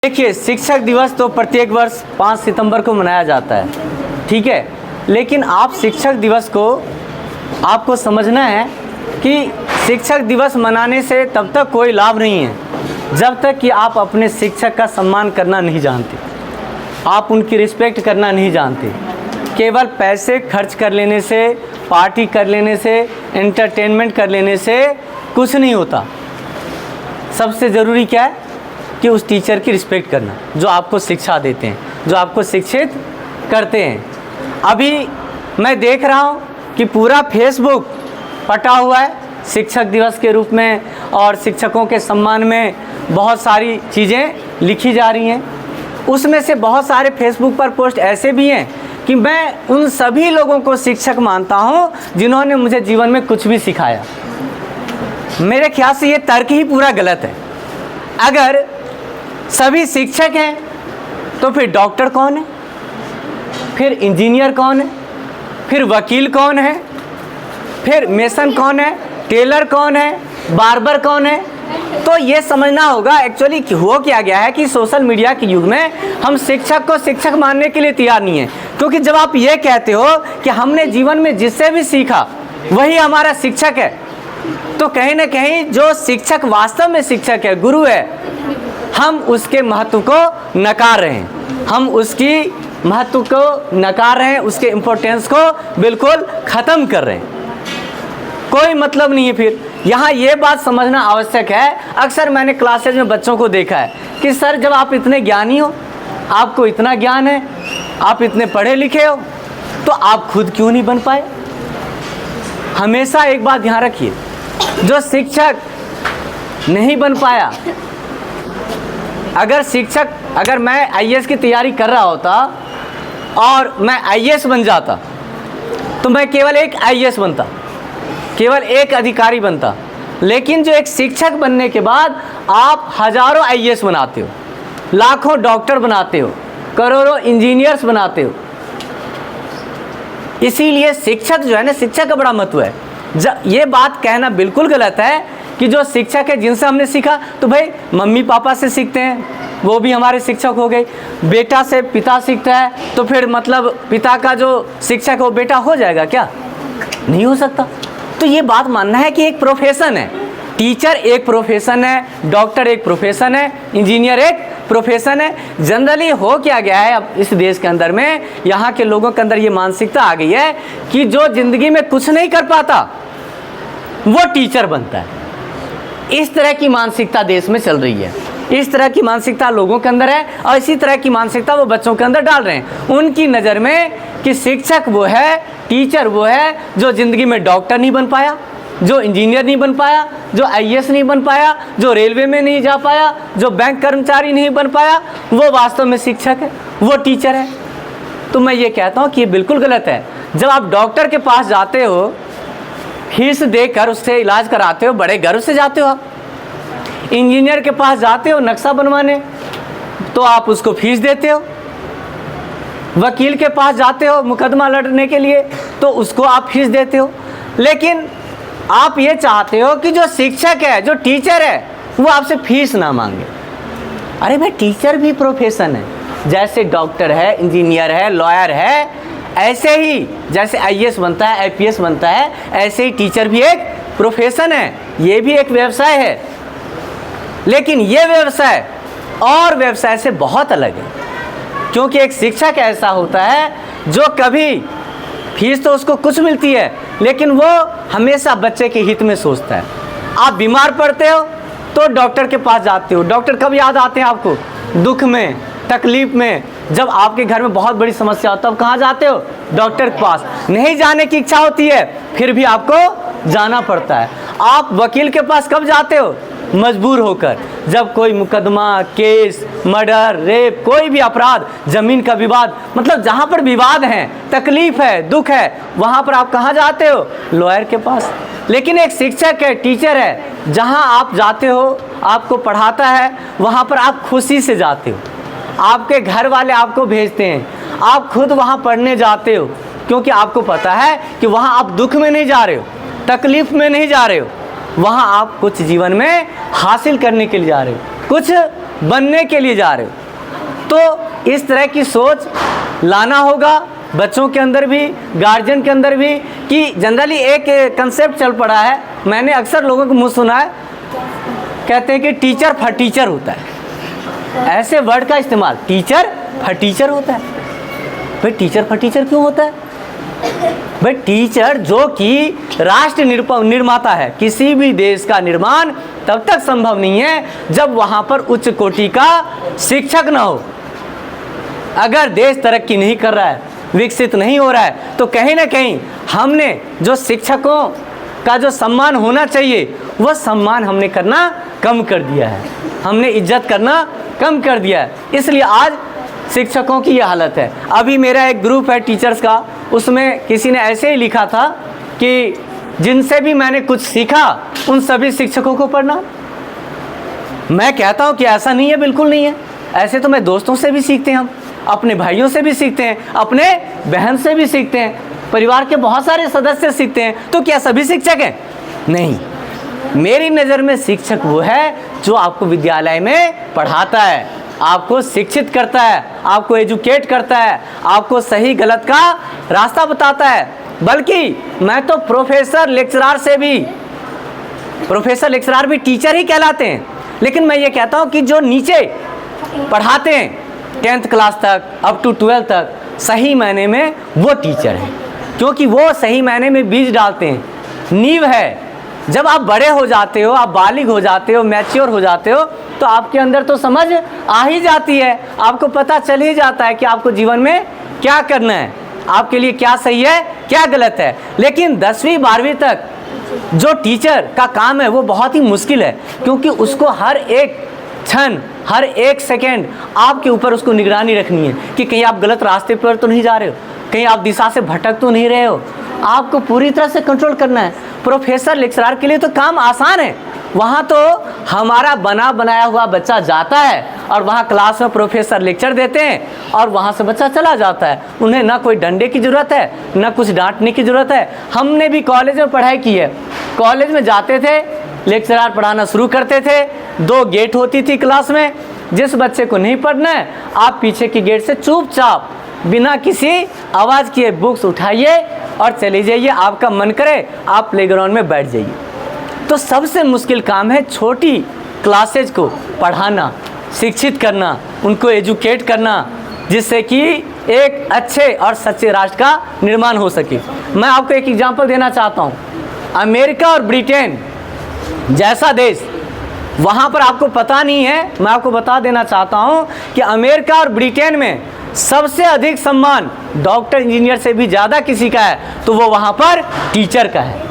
देखिए, शिक्षक दिवस तो प्रत्येक वर्ष 5 सितंबर को मनाया जाता है, ठीक है। लेकिन आप शिक्षक दिवस को आपको समझना है कि शिक्षक दिवस मनाने से तब तक कोई लाभ नहीं है जब तक कि आप अपने शिक्षक का सम्मान करना नहीं जानते, आप उनकी रिस्पेक्ट करना नहीं जानते। केवल पैसे खर्च कर लेने से, पार्टी कर लेने से, एंटरटेनमेंट कर लेने से कुछ नहीं होता। सबसे ज़रूरी क्या है कि उस टीचर की रिस्पेक्ट करना जो आपको शिक्षा देते हैं, जो आपको शिक्षित करते हैं। अभी मैं देख रहा हूँ कि पूरा फेसबुक पटा हुआ है शिक्षक दिवस के रूप में, और शिक्षकों के सम्मान में बहुत सारी चीज़ें लिखी जा रही हैं। उसमें से बहुत सारे फेसबुक पर पोस्ट ऐसे भी हैं कि मैं उन सभी लोगों को शिक्षक मानता हूँ जिन्होंने मुझे जीवन में कुछ भी सिखाया। मेरे ख्याल से ये तर्क ही पूरा गलत है। अगर सभी शिक्षक हैं तो फिर डॉक्टर कौन है, फिर इंजीनियर कौन है, फिर वकील कौन है, फिर मेसन कौन है, टेलर कौन है, बार्बर कौन है? तो ये समझना होगा एक्चुअली हो क्या गया है कि सोशल मीडिया के युग में हम शिक्षक को शिक्षक मानने के लिए तैयार नहीं है। क्योंकि जब आप ये कहते हो कि हमने जीवन में जिससे भी सीखा वही हमारा शिक्षक है, तो कहीं ना कहीं जो शिक्षक वास्तव में शिक्षक है, गुरु है, हम उसके महत्व को नकार रहे हैं, हम उसकी महत्व को नकार रहे हैं, उसके इम्पोर्टेंस को बिल्कुल ख़त्म कर रहे हैं। कोई मतलब नहीं है। फिर यहाँ ये बात समझना आवश्यक है। अक्सर मैंने क्लासेज में बच्चों को देखा है कि सर जब आप इतने ज्ञानी हो, आपको इतना ज्ञान है, आप इतने पढ़े लिखे हो, तो आप खुद क्यों नहीं बन पाए? हमेशा एक बात ध्यान रखिए, जो शिक्षक नहीं बन पाया, अगर मैं आईएएस की तैयारी कर रहा होता और मैं आईएएस बन जाता तो मैं केवल एक आईएएस बनता, केवल एक अधिकारी बनता। लेकिन जो एक शिक्षक बनने के बाद आप हजारों आईएएस बनाते हो, लाखों डॉक्टर बनाते हो, करोड़ों इंजीनियर्स बनाते हो। इसीलिए शिक्षक जो है ना, शिक्षक का बड़ा महत्व है। ये बात कहना बिल्कुल गलत है कि जो शिक्षक है जिनसे हमने सीखा, तो भाई मम्मी पापा से सीखते हैं, वो भी हमारे शिक्षक हो गए। बेटा से पिता सीखता है, तो फिर मतलब पिता का जो शिक्षक है वो बेटा हो जाएगा क्या? नहीं हो सकता। तो ये बात मानना है कि एक प्रोफेशन है, टीचर एक प्रोफेशन है, डॉक्टर एक प्रोफेशन है, इंजीनियर एक प्रोफेशन है। जनरली हो क्या गया है अब इस देश के अंदर में, यहाँ के लोगों के अंदर ये मानसिकता आ गई है कि जो जिंदगी में कुछ नहीं कर पाता वो टीचर बनता है। इस तरह की मानसिकता देश में चल रही है, इस तरह की मानसिकता लोगों के अंदर है, और इसी तरह की मानसिकता वो बच्चों के अंदर डाल रहे हैं। उनकी नज़र में कि शिक्षक वो है, टीचर वो है जो ज़िंदगी में डॉक्टर नहीं बन पाया, जो इंजीनियर नहीं बन पाया, जो आईएएस नहीं बन पाया, जो रेलवे में नहीं जा पाया, जो बैंक कर्मचारी नहीं बन पाया, वो वास्तव में शिक्षक है, वो टीचर है। तो मैं ये कहता हूँ कि ये बिल्कुल गलत है। जब आप डॉक्टर के पास जाते हो, फीस देकर उससे इलाज कराते हो, बड़े गर्व से जाते हो। आप इंजीनियर के पास जाते हो नक्शा बनवाने, तो आप उसको फीस देते हो। वकील के पास जाते हो मुकदमा लड़ने के लिए, तो उसको आप फीस देते हो। लेकिन आप ये चाहते हो कि जो शिक्षक है, जो टीचर है, वो आपसे फीस ना मांगे। अरे भाई, टीचर भी प्रोफेशन है। जैसे डॉक्टर है, इंजीनियर है, लॉयर है, ऐसे ही जैसे आईएएस बनता है, आईपीएस बनता है, ऐसे ही टीचर भी एक प्रोफेशन है, ये भी एक व्यवसाय है। लेकिन ये व्यवसाय और व्यवसाय से बहुत अलग है, क्योंकि एक शिक्षक ऐसा होता है जो कभी फीस तो उसको कुछ मिलती है, लेकिन वो हमेशा बच्चे के हित में सोचता है। आप बीमार पड़ते हो तो डॉक्टर के पास जाते हो। डॉक्टर कब याद आते हैं आपको? दुख में, तकलीफ में, जब आपके घर में बहुत बड़ी समस्या हो तब कहाँ जाते हो? डॉक्टर के पास। नहीं जाने की इच्छा होती है, फिर भी आपको जाना पड़ता है। आप वकील के पास कब जाते हो? मजबूर होकर। जब कोई मुकदमा, केस, मर्डर, रेप, कोई भी अपराध, ज़मीन का विवाद, मतलब जहाँ पर विवाद है, तकलीफ़ है, दुख है, वहाँ पर आप कहाँ जाते हो? लॉयर के पास। लेकिन एक शिक्षक है, टीचर है, जहाँ आप जाते हो, आपको पढ़ाता है, वहाँ पर आप खुशी से जाते हो। आपके घर वाले आपको भेजते हैं, आप खुद वहाँ पढ़ने जाते हो, क्योंकि आपको पता है कि वहाँ आप दुख में नहीं जा रहे हो, तकलीफ़ में नहीं जा रहे हो, वहाँ आप कुछ जीवन में हासिल करने के लिए जा रहे हो, कुछ बनने के लिए जा रहे हो। तो इस तरह की सोच लाना होगा बच्चों के अंदर भी, गार्जियन के अंदर भी, कि जनरली एक कंसेप्ट चल पड़ा है, मैंने अक्सर लोगों को मुँह सुना है, कहते हैं कि टीचर फटीचर होता है। ऐसे वर्ड का इस्तेमाल, टीचर फटीचर होता है। भाई टीचर फटीचर क्यों होता है? भाई टीचर जो कि राष्ट्र निर्माता है, किसी भी देश का निर्माण तब तक संभव नहीं है जब वहाँ पर उच्च कोटि का शिक्षक ना हो। अगर देश तरक्की नहीं कर रहा है, विकसित नहीं हो रहा है, तो कहीं ना कहीं हमने जो शिक्षकों का जो सम्मान होना चाहिए वह सम्मान हमने करना कम कर दिया है, हमने इज्जत करना कम कर दिया है। इसलिए आज शिक्षकों की ये हालत है। अभी मेरा एक ग्रुप है टीचर्स का, उसमें किसी ने ऐसे ही लिखा था कि जिनसे भी मैंने कुछ सीखा उन सभी शिक्षकों को पढ़ना। मैं कहता हूँ कि ऐसा नहीं है, बिल्कुल नहीं है। ऐसे तो मैं दोस्तों से भी सीखते हैं, हम अपने भाइयों से भी सीखते हैं, अपने बहन से भी सीखते हैं, परिवार के बहुत सारे सदस्य सीखते हैं। तो क्या सभी शिक्षक हैं? नहीं। मेरी नज़र में शिक्षक वो है जो आपको विद्यालय में पढ़ाता है, आपको शिक्षित करता है, आपको एजुकेट करता है, आपको सही गलत का रास्ता बताता है। बल्कि मैं तो प्रोफेसर लेक्चरार भी टीचर ही कहलाते हैं। लेकिन मैं ये कहता हूँ कि जो नीचे पढ़ाते हैं 10th क्लास तक अप टू 12th तक, सही मायने में वो टीचर हैं, क्योंकि वो सही मायने में बीज डालते हैं, नींव है। जब आप बड़े हो जाते हो, आप बालिग हो जाते हो, मैच्योर हो जाते हो, तो आपके अंदर तो समझ आ ही जाती है, आपको पता चल ही जाता है कि आपको जीवन में क्या करना है, आपके लिए क्या सही है क्या गलत है। लेकिन 10वीं 12वीं तक जो टीचर का काम है वो बहुत ही मुश्किल है, क्योंकि उसको हर एक क्षण, हर एक सेकेंड आपके ऊपर उसको निगरानी रखनी है कि कहीं आप गलत रास्ते पर तो नहीं जा रहे हो, कहीं आप दिशा से भटक तो नहीं रहे हो, आपको पूरी तरह से कंट्रोल करना है। प्रोफेसर लेक्चरर के लिए तो काम आसान है, वहाँ तो हमारा बना बनाया हुआ बच्चा जाता है और वहाँ क्लास में प्रोफेसर लेक्चर देते हैं और वहाँ से बच्चा चला जाता है। उन्हें ना कोई डंडे की ज़रूरत है, ना कुछ डांटने की ज़रूरत है। हमने भी कॉलेज में पढ़ाई की है, कॉलेज में जाते थे, लेक्चरर पढ़ाना शुरू करते थे, 2 गेट होती थी क्लास में। जिस बच्चे को नहीं पढ़ना है, आप पीछे की गेट से चुपचाप बिना किसी आवाज़ किए बुक्स उठाइए और चले जाइए। आपका मन करे आप प्लेग्राउंड में बैठ जाइए। तो सबसे मुश्किल काम है छोटी क्लासेज को पढ़ाना, शिक्षित करना, उनको एजुकेट करना, जिससे कि एक अच्छे और सच्चे राष्ट्र का निर्माण हो सके। मैं आपको एक एग्जांपल देना चाहता हूँ। अमेरिका और ब्रिटेन जैसा देश, वहाँ पर आपको पता नहीं है, मैं आपको बता देना चाहता हूँ कि अमेरिका और ब्रिटेन में सबसे अधिक सम्मान डॉक्टर इंजीनियर से भी ज़्यादा किसी का है तो वो वहाँ पर टीचर का है।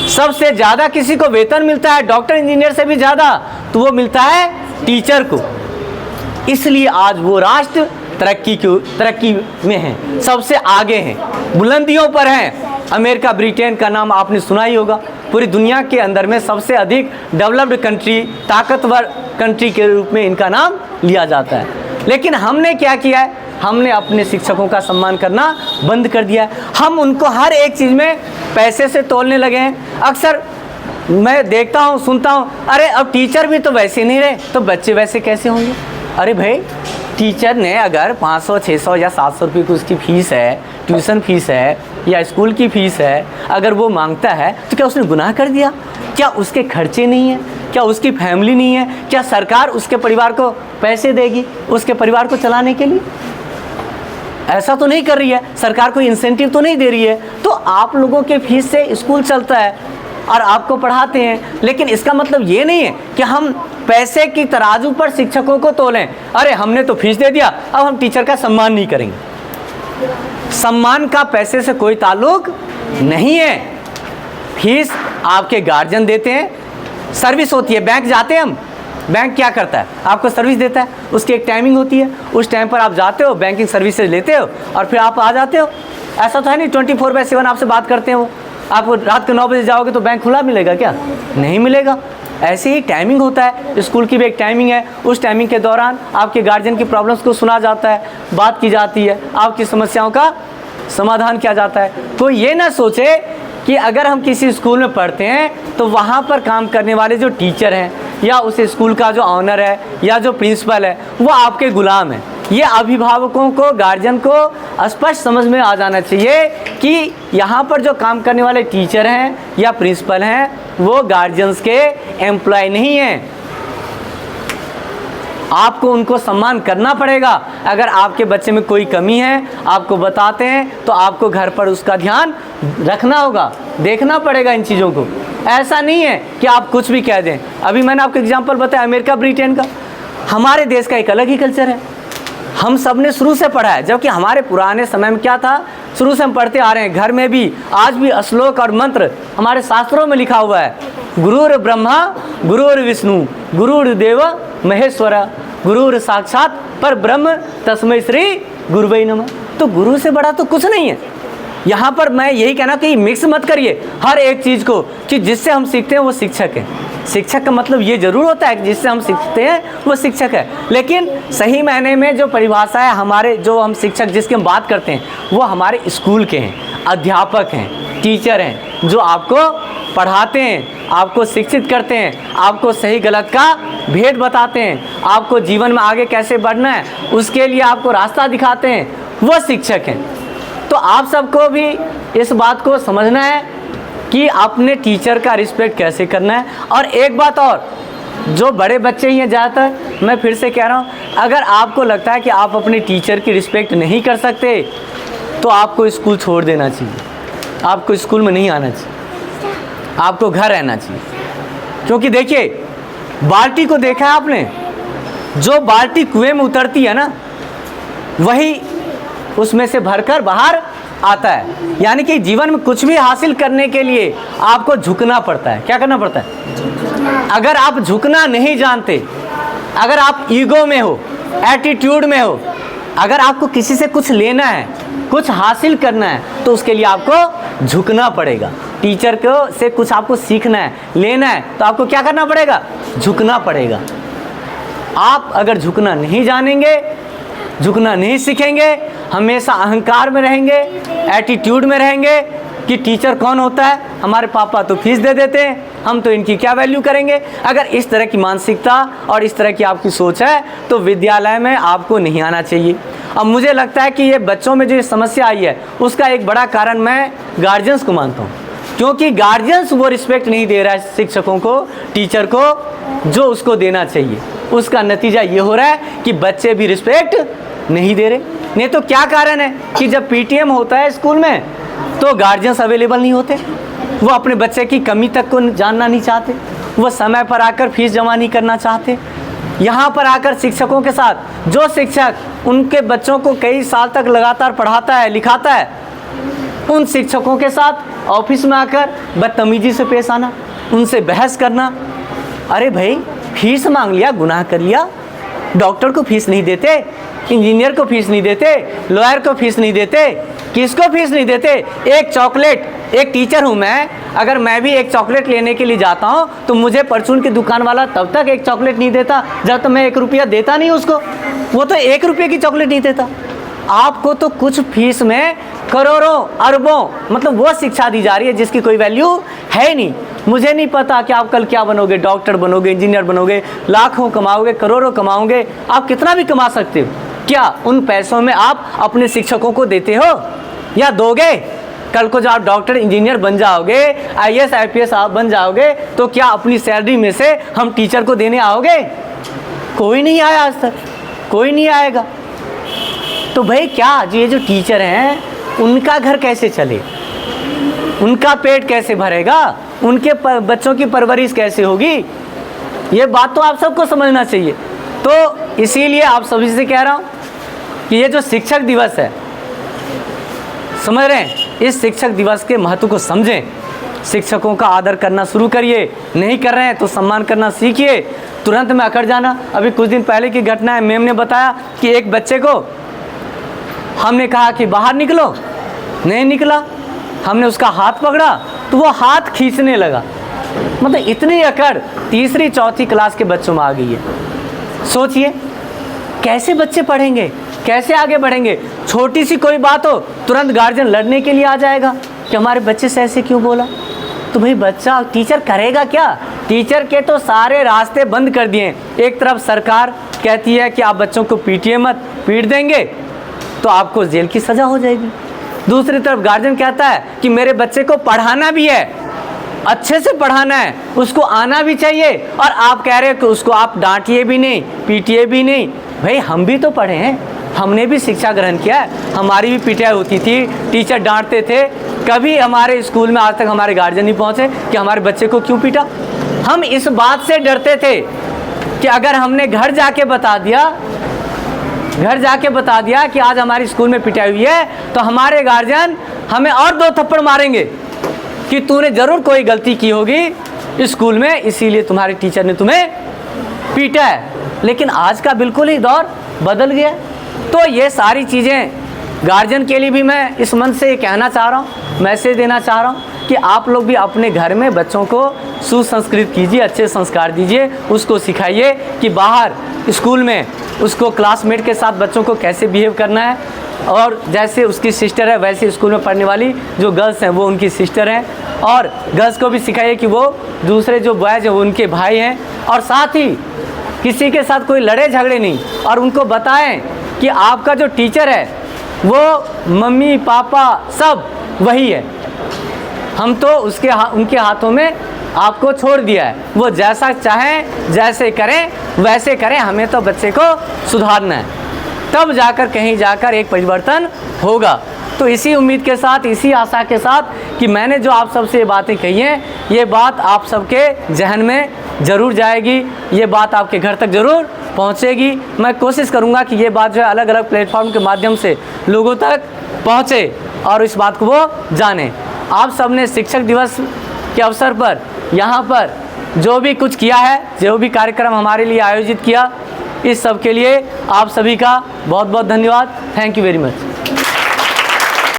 सबसे ज़्यादा किसी को वेतन मिलता है डॉक्टर इंजीनियर से भी ज़्यादा तो वो मिलता है टीचर को। इसलिए आज वो राष्ट्र तरक्की में है, सबसे आगे हैं, बुलंदियों पर हैं। अमेरिका ब्रिटेन का नाम आपने सुना ही होगा, पूरी दुनिया के अंदर में सबसे अधिक डेवलप्ड कंट्री, ताकतवर कंट्री के रूप में इनका नाम लिया जाता है। लेकिन हमने क्या किया है, हमने अपने शिक्षकों का सम्मान करना बंद कर दिया है। हम उनको हर एक चीज़ में पैसे से तोलने लगे हैं। अक्सर मैं देखता हूँ, सुनता हूँ, अरे अब टीचर भी तो वैसे नहीं रहे तो बच्चे वैसे कैसे होंगे। अरे भाई, टीचर ने अगर 500, 600 या 700 रुपये की उसकी फ़ीस है, ट्यूशन फ़ीस है या स्कूल की फ़ीस है, अगर वो मांगता है तो क्या उसने गुनाह कर दिया? क्या उसके खर्चे नहीं हैं? क्या उसकी फैमिली नहीं है? क्या सरकार उसके परिवार को पैसे देगी उसके परिवार को चलाने के लिए? ऐसा तो नहीं कर रही है, सरकार कोई इंसेंटिव तो नहीं दे रही है। तो आप लोगों के फीस से स्कूल चलता है और आपको पढ़ाते हैं। लेकिन इसका मतलब ये नहीं है कि हम पैसे की तराजू पर शिक्षकों को तोलें। अरे हमने तो फीस दे दिया, अब हम टीचर का सम्मान नहीं करेंगे। सम्मान का पैसे से कोई ताल्लुक नहीं है। फीस आपके गार्जियन देते हैं, सर्विस होती है, बैंक जाते हैं हम, बैंक क्या करता है, आपको सर्विस देता है, उसकी एक टाइमिंग होती है, उस टाइम पर आप जाते हो, बैंकिंग सर्विसेज लेते हो और फिर आप आ जाते हो। ऐसा तो है नहीं 24/7 आपसे बात करते हैं वो। आप रात के 9 बजे जाओगे तो बैंक खुला मिलेगा क्या? नहीं मिलेगा। ऐसे ही टाइमिंग होता है, स्कूल की भी एक टाइमिंग है। उस टाइमिंग के दौरान आपके गार्जियन की प्रॉब्लम्स को सुना जाता है, बात की जाती है, आपकी समस्याओं का समाधान किया जाता है। कोई ये ना सोचे कि अगर हम किसी स्कूल में पढ़ते हैं तो वहाँ पर काम करने वाले जो टीचर हैं या उस स्कूल का जो ऑनर है या जो प्रिंसिपल है वो आपके गुलाम है। ये अभिभावकों को, गार्जियन को स्पष्ट समझ में आ जाना चाहिए कि यहाँ पर जो काम करने वाले टीचर हैं या प्रिंसिपल हैं वो गार्जियंस के एम्प्लॉय नहीं हैं। आपको उनको सम्मान करना पड़ेगा। अगर आपके बच्चे में कोई कमी है आपको बताते हैं तो आपको घर पर उसका ध्यान रखना होगा, देखना पड़ेगा इन चीज़ों को। ऐसा नहीं है कि आप कुछ भी कह दें। अभी मैंने आपको एग्जांपल बताया अमेरिका ब्रिटेन का, हमारे देश का एक अलग ही कल्चर है। हम सब ने शुरू से पढ़ा है, जबकि हमारे पुराने समय में क्या था, शुरू से हम पढ़ते आ रहे हैं, घर में भी आज भी श्लोक और मंत्र हमारे शास्त्रों में लिखा हुआ है, गुरुर ब्रह्मा गुरुर विष्णु गुरुर्देव महेश्वर गुरुर साक्षात पर ब्रह्म तस्मै श्री गुरुवे नमः। तो गुरु से बड़ा तो कुछ नहीं है। यहाँ पर मैं यही कहना कि मिक्स मत करिए हर एक चीज़ को कि जिससे हम सीखते हैं वो शिक्षक है। शिक्षक का मतलब ये जरूर होता है कि जिससे हम सीखते हैं वो शिक्षक है, लेकिन सही मायने में जो परिभाषा है हमारे, जो हम शिक्षक जिसकी हम बात करते हैं वो हमारे स्कूल के हैं, अध्यापक हैं, टीचर हैं, जो आपको पढ़ाते हैं, आपको शिक्षित करते हैं, आपको सही गलत का भेद बताते हैं, आपको जीवन में आगे कैसे बढ़ना है उसके लिए आपको रास्ता दिखाते हैं, वो शिक्षक हैं। तो आप सबको भी इस बात को समझना है कि अपने टीचर का रिस्पेक्ट कैसे करना है। और एक बात और, जो बड़े बच्चे ही हैं ज़्यादातर, मैं फिर से कह रहा हूँ, अगर आपको लगता है कि आप अपने टीचर की रिस्पेक्ट नहीं कर सकते तो आपको स्कूल छोड़ देना चाहिए, आपको स्कूल में नहीं आना चाहिए, आपको घर रहना चाहिए। क्योंकि देखिए, बाल्टी को देखा है आपने, जो बाल्टी कुएं में उतरती है ना वही उसमें से भरकर बाहर आता है। यानी कि जीवन में कुछ भी हासिल करने के लिए आपको झुकना पड़ता है। क्या करना पड़ता है? अगर आप झुकना नहीं जानते, अगर आप ईगो में हो, एटीट्यूड में हो, अगर आपको किसी से कुछ लेना है, कुछ हासिल करना है, तो उसके लिए आपको झुकना पड़ेगा। टीचर को से कुछ आपको सीखना है, लेना है, तो आपको क्या करना पड़ेगा? झुकना पड़ेगा। आप अगर झुकना नहीं जानेंगे, झुकना नहीं सीखेंगे, हमेशा अहंकार में रहेंगे, एटीट्यूड में रहेंगे कि टीचर कौन होता है, हमारे पापा तो फीस दे देते हैं, हम तो इनकी क्या वैल्यू करेंगे। अगर इस तरह की मानसिकता और इस तरह की आपकी सोच है तो विद्यालय में आपको नहीं आना चाहिए। अब मुझे लगता है कि ये बच्चों में जो समस्या आई है उसका एक बड़ा कारण मैं गार्जियंस को मानता हूँ, क्योंकि गार्जियंस वो रिस्पेक्ट नहीं दे रहा है शिक्षकों को, टीचर को, जो उसको देना चाहिए। उसका नतीजा ये हो रहा है कि बच्चे भी रिस्पेक्ट नहीं दे रहे। नहीं तो क्या कारण है कि जब पीटीएम होता है स्कूल में तो गार्जियंस अवेलेबल नहीं होते, वो अपने बच्चे की कमी तक को जानना नहीं चाहते, वो समय पर आकर फीस जमा नहीं करना चाहते। यहाँ पर आकर शिक्षकों के साथ, जो शिक्षक उनके बच्चों को कई साल तक लगातार पढ़ाता है, लिखाता है, उन शिक्षकों के साथ ऑफिस में आकर बदतमीजी से पेश आना, उनसे बहस करना। अरे भाई, फीस मांग लिया, गुनाह कर लिया। डॉक्टर को फीस नहीं देते, इंजीनियर को फीस नहीं देते, लॉयर को फीस नहीं देते, किसको फीस नहीं देते? एक चॉकलेट, एक टीचर हूँ मैं, अगर मैं भी एक चॉकलेट लेने के लिए जाता हूँ तो मुझे परचून की दुकान वाला तब तक एक चॉकलेट नहीं देता जब तक मैं 1 रुपया देता नहीं उसको। वो तो 1 रुपये की चॉकलेट नहीं देता। आपको तो कुछ फीस में करोड़ों अरबों, मतलब वो शिक्षा दी जा रही है जिसकी कोई वैल्यू है नहीं। मुझे नहीं पता कि आप कल क्या बनोगे, डॉक्टर बनोगे, इंजीनियर बनोगे, लाखों कमाओगे, करोड़ों कमाओगे, आप कितना भी कमा सकते हो। क्या उन पैसों में आप अपने शिक्षकों को देते हो या दोगे? कल को जब आप डॉक्टर इंजीनियर बन जाओगे, आईएएस आईपीएस आप बन जाओगे, तो क्या अपनी सैलरी में से हम टीचर को देने आओगे? कोई नहीं आया आज तक, कोई नहीं आएगा। तो भाई क्या ये जो टीचर हैं उनका घर कैसे चले, उनका पेट कैसे भरेगा, उनके बच्चों की परवरिश कैसे होगी? ये बात तो आप सबको समझना चाहिए। तो इसीलिए आप सभी से कह रहा हूँ कि ये जो शिक्षक दिवस है, समझ रहे हैं, इस शिक्षक दिवस के महत्व को समझें। शिक्षकों का आदर करना शुरू करिए, नहीं कर रहे हैं तो सम्मान करना सीखिए, तुरंत में अकड़ जाना। अभी कुछ दिन पहले की घटना है, मैम ने बताया कि एक बच्चे को हमने कहा कि बाहर निकलो, नहीं निकला, हमने उसका हाथ पकड़ा तो वो हाथ खींचने लगा। मतलब इतनी अकड़ तीसरी चौथी क्लास के बच्चों में आ गई है। सोचिए कैसे बच्चे पढ़ेंगे, कैसे आगे बढ़ेंगे? छोटी सी कोई बात हो तुरंत गार्जियन लड़ने के लिए आ जाएगा कि हमारे बच्चे से ऐसे क्यों बोला। तो भाई बच्चा, टीचर करेगा क्या? टीचर के तो सारे रास्ते बंद कर दिए। एक तरफ सरकार कहती है कि आप बच्चों को पीटिए मत, पीट देंगे तो आपको जेल की सज़ा हो जाएगी। दूसरी तरफ गार्जियन कहता है कि मेरे बच्चे को पढ़ाना भी है, अच्छे से पढ़ाना है, उसको आना भी चाहिए, और आप कह रहे हो कि उसको आप डांटिए भी नहीं, पीटिए भी नहीं। भाई हम भी तो पढ़े हैं, हमने भी शिक्षा ग्रहण किया है, हमारी भी पिटाई होती थी, टीचर डांटते थे। कभी हमारे स्कूल में आज तक हमारे गार्जियन नहीं पहुँचे कि हमारे बच्चे को क्यों पीटा। हम इस बात से डरते थे कि अगर हमने घर जाके बता दिया कि आज हमारी स्कूल में पिटाई हुई है, तो हमारे गार्जियन हमें और 2 थप्पड़ मारेंगे कि तूने ज़रूर कोई गलती की होगी स्कूल में, इसीलिए तुम्हारे टीचर ने तुम्हें पीटा है। लेकिन आज का बिल्कुल ही दौर बदल गया। तो ये सारी चीज़ें गार्जियन के लिए भी मैं इस मन से कहना चाह रहा हूँ, मैसेज देना चाह रहा हूँ कि आप लोग भी अपने घर में बच्चों को सुसंस्कृत कीजिए, अच्छे संस्कार दीजिए, उसको सिखाइए कि बाहर स्कूल में उसको क्लासमेट के साथ बच्चों को कैसे बिहेव करना है, और जैसे उसकी सिस्टर है वैसे स्कूल में पढ़ने वाली जो गर्ल्स हैं वो उनकी सिस्टर हैं, और गर्ल्स को भी सिखाइए कि वो दूसरे जो बॉयज़ हैं वो उनके भाई हैं, और साथ ही किसी के साथ कोई लड़े झगड़े नहीं, और उनको बताएं कि आपका जो टीचर है वो मम्मी पापा सब वही है, हम तो उनके हाथों में आपको छोड़ दिया है, वो जैसा चाहें जैसे करें वैसे करें, हमें तो बच्चे को सुधारना है, तब जाकर कहीं जाकर एक परिवर्तन होगा। तो इसी उम्मीद के साथ, इसी आशा के साथ कि मैंने जो आप सबसे ये बातें कही हैं, ये बात आप सबके जहन में ज़रूर जाएगी, ये बात आपके घर तक ज़रूर पहुंचेगी। मैं कोशिश करूंगा कि ये बात जो है अलग अलग प्लेटफॉर्म के माध्यम से लोगों तक पहुंचे और इस बात को वो जाने। आप सबने शिक्षक दिवस के अवसर पर यहाँ पर जो भी कुछ किया है, जो भी कार्यक्रम हमारे लिए आयोजित किया, इस सब के लिए आप सभी का बहुत बहुत धन्यवाद। Thank you very much.